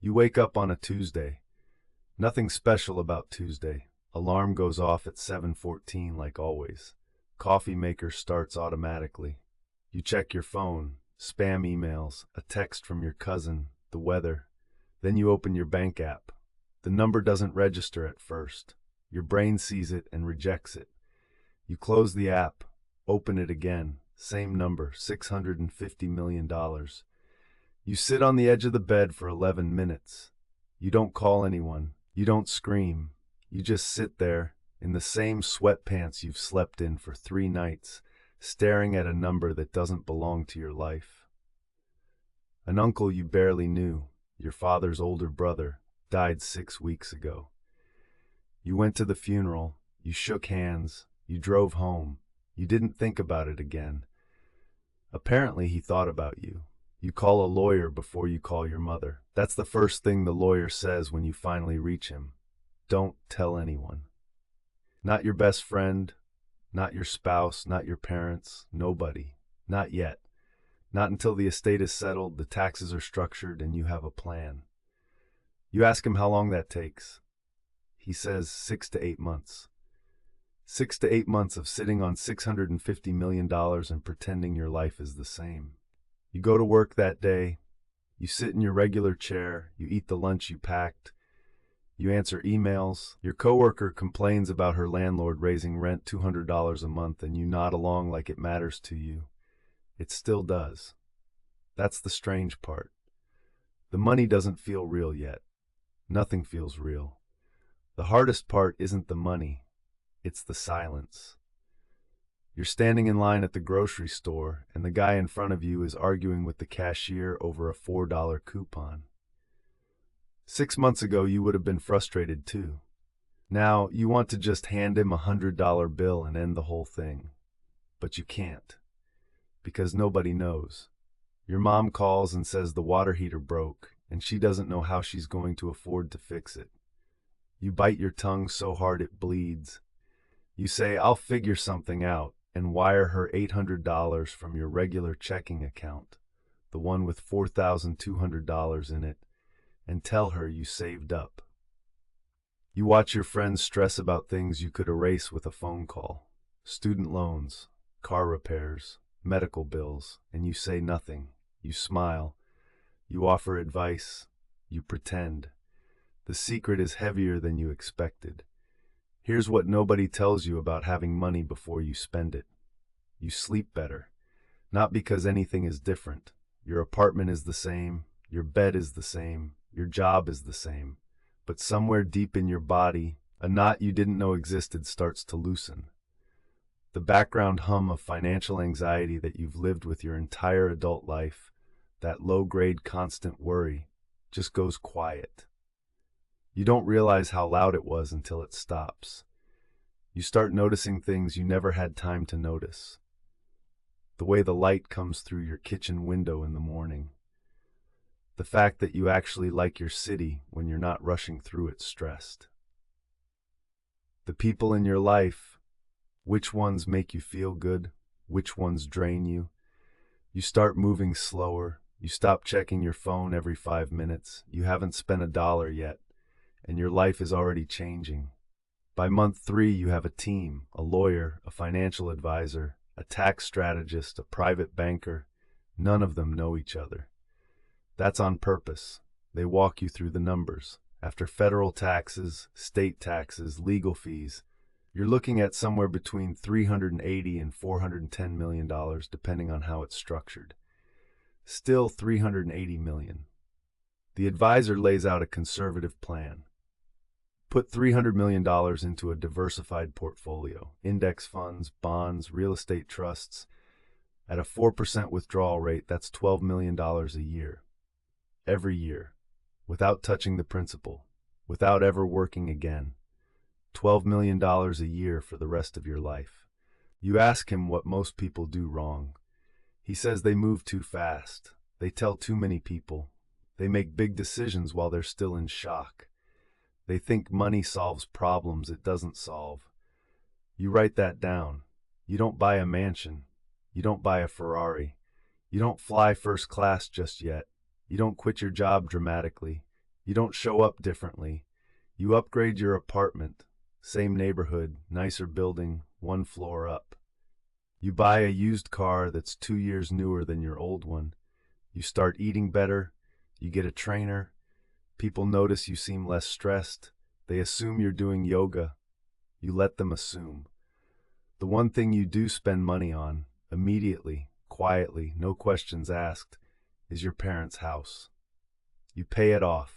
You wake up on a Tuesday. Nothing special about Tuesday. Alarm goes off at 7:14 like always. Coffee maker starts automatically. You check your phone, spam emails, a text from your cousin, the weather. Then you open your bank app. The number doesn't register at first. Your brain sees it and rejects it. You close the app, open it again. Same number, $650 million. You sit on the edge of the bed for 11 minutes. You don't call anyone. You don't scream. You just sit there in the same sweatpants you've slept in for 3 nights, staring at a number that doesn't belong to your life. An uncle you barely knew, your father's older brother, died 6 weeks ago. You went to the funeral, you shook hands, you drove home, you didn't think about it again. Apparently he thought about you. You call a lawyer before you call your mother. That's the first thing the lawyer says when you finally reach him. Don't tell anyone. Not your best friend, not your spouse, not your parents, nobody. Not yet. Not until the estate is settled, the taxes are structured, and you have a plan. You ask him how long that takes. He says 6 to 8 months. 6 to 8 months of sitting on $650 million and pretending your life is the same. You go to work that day, you sit in your regular chair, you eat the lunch you packed, you answer emails, your coworker complains about her landlord raising rent $200 a month and you nod along like it matters to you. It still does. That's the strange part. The money doesn't feel real yet. Nothing feels real. The hardest part isn't the money, it's the silence. You're standing in line at the grocery store, and the guy in front of you is arguing with the cashier over a $4 coupon. 6 months ago, you would have been frustrated too. Now, you want to just hand him a $100 bill and end the whole thing. But you can't, because nobody knows. Your mom calls and says the water heater broke, and she doesn't know how she's going to afford to fix it. You bite your tongue so hard it bleeds. You say, "I'll figure something out," and wire her $800 from your regular checking account, the one with $4,200 in it, and tell her you saved up. You watch your friends stress about things you could erase with a phone call. Student loans, car repairs, medical bills, and you say nothing. You smile. You offer advice. You pretend. The secret is heavier than you expected. Here's what nobody tells you about having money before you spend it. You sleep better. Not because anything is different. Your apartment is the same. Your bed is the same. Your job is the same. But somewhere deep in your body, a knot you didn't know existed starts to loosen. The background hum of financial anxiety that you've lived with your entire adult life, that low-grade constant worry, just goes quiet. You don't realize how loud it was until it stops. You start noticing things you never had time to notice. The way the light comes through your kitchen window in the morning. The fact that you actually like your city when you're not rushing through it stressed. The people in your life, which ones make you feel good, which ones drain you. You start moving slower. You stop checking your phone every 5 minutes. You haven't spent $1 yet, and your life is already changing. By month 3, you have a team, a lawyer, a financial advisor, a tax strategist, a private banker. None of them know each other. That's on purpose. They walk you through the numbers. After federal taxes, state taxes, legal fees, you're looking at somewhere between $380 and $410 million, depending on how it's structured. Still $380 million. The advisor lays out a conservative plan. Put $300 million into a diversified portfolio, index funds, bonds, real estate trusts. At a 4% withdrawal rate, that's $12 million a year. Every year, without touching the principal, without ever working again. $12 million a year for the rest of your life. You ask him what most people do wrong. He says they move too fast. They tell too many people. They make big decisions while they're still in shock. They think money solves problems it doesn't solve. You write that down. You don't buy a mansion. You don't buy a Ferrari. You don't fly first class just yet. You don't quit your job dramatically. You don't show up differently. You upgrade your apartment. Same neighborhood, nicer building, one floor up. You buy a used car that's 2 years newer than your old one. You start eating better. You get a trainer. People notice you seem less stressed. They assume you're doing yoga. You let them assume. The one thing you do spend money on, immediately, quietly, no questions asked, is your parents' house. You pay it off.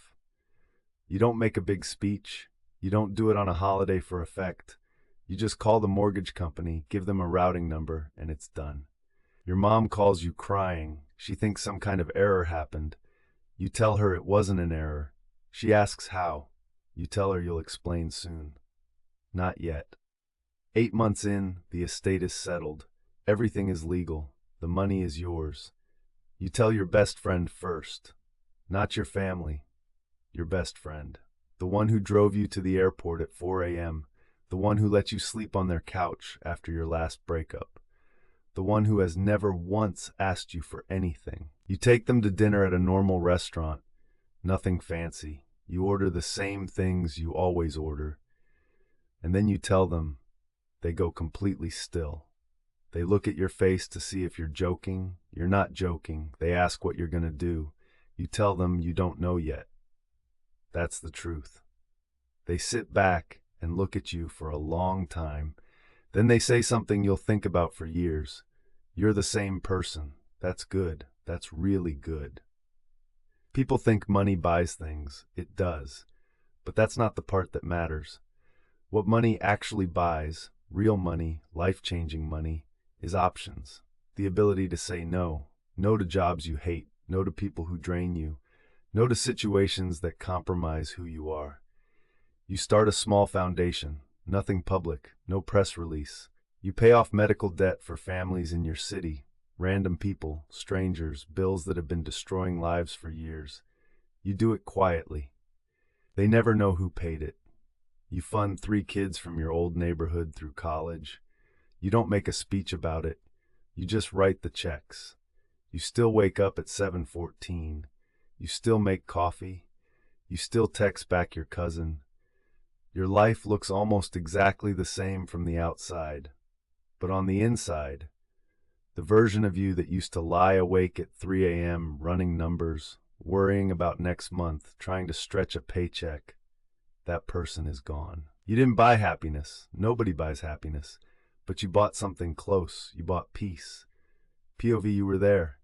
You don't make a big speech. You don't do it on a holiday for effect. You just call the mortgage company, give them a routing number, and it's done. Your mom calls you crying. She thinks some kind of error happened. You tell her it wasn't an error. She asks how. You tell her you'll explain soon. Not yet. 8 months in, the estate is settled. Everything is legal. The money is yours. You tell your best friend first. Not your family. Your best friend. The one who drove you to the airport at 4 a.m. The one who let you sleep on their couch after your last breakup. The one who has never once asked you for anything. You take them to dinner at a normal restaurant. Nothing fancy. You order the same things you always order. And then you tell them. They go completely still. They look at your face to see if you're joking. You're not joking. They ask what you're going to do. You tell them you don't know yet. That's the truth. They sit back and look at you for a long time. Then they say something you'll think about for years. You're the same person. That's good. That's really good. People think money buys things. It does. But that's not the part that matters. What money actually buys, real money, life-changing money, is options. The ability to say no. No to jobs you hate. No to people who drain you. No to situations that compromise who you are. You start a small foundation. Nothing public. No press release. You pay off medical debt for families in your city. Random people, strangers, bills that have been destroying lives for years. You do it quietly. They never know who paid it. You fund 3 kids from your old neighborhood through college. You don't make a speech about it. You just write the checks. You still wake up at 7:14. You still make coffee. You still text back your cousin. Your life looks almost exactly the same from the outside. But on the inside, the version of you that used to lie awake at 3 a.m. running numbers, worrying about next month, trying to stretch a paycheck, that person is gone. You didn't buy happiness. Nobody buys happiness. But you bought something close. You bought peace. POV, you were there.